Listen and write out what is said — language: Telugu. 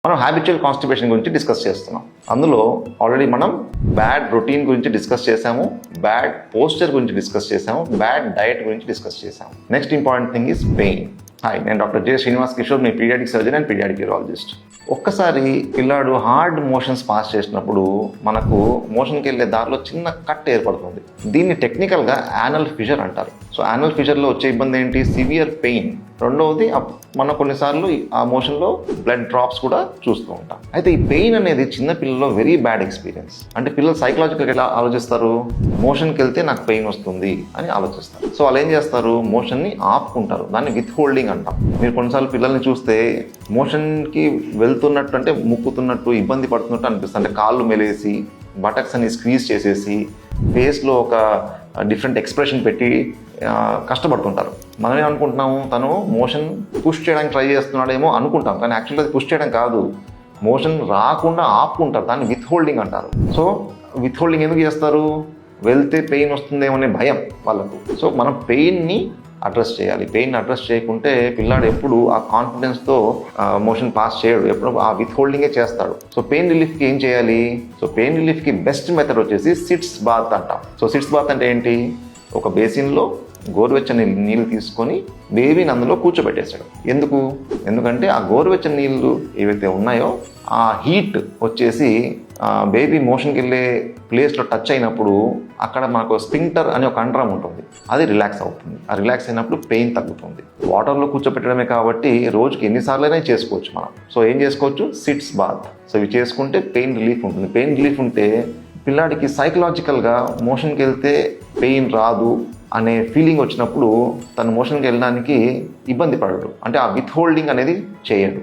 మనం హ్యాబిచువల్ కాన్స్టిపేషన్ గురించి డిస్కస్ చేస్తున్నాం. అందులో ఆల్రెడీ మనం బ్యాడ్ రొటీన్ గురించి డిస్కస్ చేసాము, బ్యాడ్ పోస్చర్ గురించి డిస్కస్ చేసాము, బ్యాడ్ డయట్ గురించి డిస్కస్ చేసాము. Next important thing is pain. Hi, నేను డాక్టర్ జె శ్రీనివాస్ కిషోర్, మీ pediatric surgeon and pediatric urologist. ఒక్కసారి పిల్లాడు హార్డ్ మోషన్స్ పాస్ చేసినప్పుడు మనకు మోషన్కి వెళ్ళే దారిలో చిన్న కట్ ఏర్పడుతుంది. దీన్ని టెక్నికల్గా యానల్ ఫిషర్ అంటారు. సో యానల్ ఫిషర్లో వచ్చే ఇబ్బంది ఏంటి? Severe pain. రెండవది మనం కొన్నిసార్లు ఆ మోషన్లో బ్లడ్ డ్రాప్స్ కూడా చూస్తూ ఉంటాం. అయితే ఈ పెయిన్ అనేది చిన్న పిల్లల్లో వెరీ బ్యాడ్ ఎక్స్పీరియన్స్. అంటే పిల్లలు సైకలాజికల్గా ఎలా ఆలోచిస్తారు? మోషన్కి వెళ్తే నాకు పెయిన్ వస్తుంది అని ఆలోచిస్తారు. సో వాళ్ళు ఏం చేస్తారు? మోషన్ని ఆపుకుంటారు. దాన్ని విత్ హోల్డింగ్ అంటాం. మీరు కొన్నిసార్లు పిల్లల్ని చూస్తే మోషన్కి వెళ్తున్నట్టు, అంటే ముక్కుతున్నట్టు, ఇబ్బంది పడుతున్నట్టు అనిపిస్తుంది. అంటే కాళ్ళు మెలేసి, బటక్స్ అని స్క్వీజ్ చేసేసి, ఫేస్లో ఒక డిఫరెంట్ ఎక్స్ప్రెషన్ పెట్టి కష్టపడుతుంటారు. మనం ఏమనుకుంటున్నాము? తను మోషన్ పుష్ చేయడానికి ట్రై చేస్తున్నాడేమో అనుకుంటాం, కానీ యాక్చువల్గా అది పుష్ చేయడం కాదు, మోషన్ రాకుండా ఆపుకుంటారు. దాన్ని విత్ హోల్డింగ్ అంటారు. సో విత్ హోల్డింగ్ ఎందుకు చేస్తారు? వెళ్తే పెయిన్ వస్తుందేమో అనే భయం వాళ్ళకు. సో మనం పెయిన్ని అడ్రస్ చేయాలి. పెయిన్ అడ్రస్ చేయకుంటే పిల్లాడు ఎప్పుడు ఆ కాన్ఫిడెన్స్తో మోషన్ పాస్ చేయడు, ఎప్పుడు ఆ విత్ హోల్డింగే చేస్తాడు. సో పెయిన్ రిలీఫ్కి ఏం చేయాలి? సో పెయిన్ రిలీఫ్కి బెస్ట్ మెథడ్ వచ్చేసి సిట్స్ బాత్ అంటాం. సో సిట్స్ బాత్ అంటే ఏంటి? ఒక బేసిన్లో గోరువెచ్చని నీళ్ళు తీసుకొని బేబీని అందులో కూర్చోబెట్టేసాడు. ఎందుకంటే ఆ గోరువెచ్చని నీళ్ళు ఏవైతే ఉన్నాయో ఆ హీట్ వచ్చేసి బేబీ మోషన్కి వెళ్ళే ప్లేస్లో టచ్ అయినప్పుడు అక్కడ మనకు స్పింక్టర్ అనే ఒక అండరం ఉంటుంది, అది రిలాక్స్ అవుతుంది. ఆ రిలాక్స్ అయినప్పుడు పెయిన్ తగ్గుతుంది. వాటర్లో కూర్చోబెట్టడమే కాబట్టి రోజుకి ఎన్నిసార్లైనా చేసుకోవచ్చు మనం. సో ఏం చేసుకోవచ్చు? Sits bath. సో ఇవి చేసుకుంటే పెయిన్ రిలీఫ్ ఉంటుంది. పెయిన్ రిలీఫ్ ఉంటే పిల్లాడికి సైకలాజికల్గా మోషన్కి వెళ్తే పెయిన్ రాదు అనే ఫీలింగ్ వచ్చినప్పుడు తను మోషన్కి వెళ్ళడానికి ఇబ్బంది పడడు. అంటే ఆ విత్ హోల్డింగ్ అనేది చేయడు.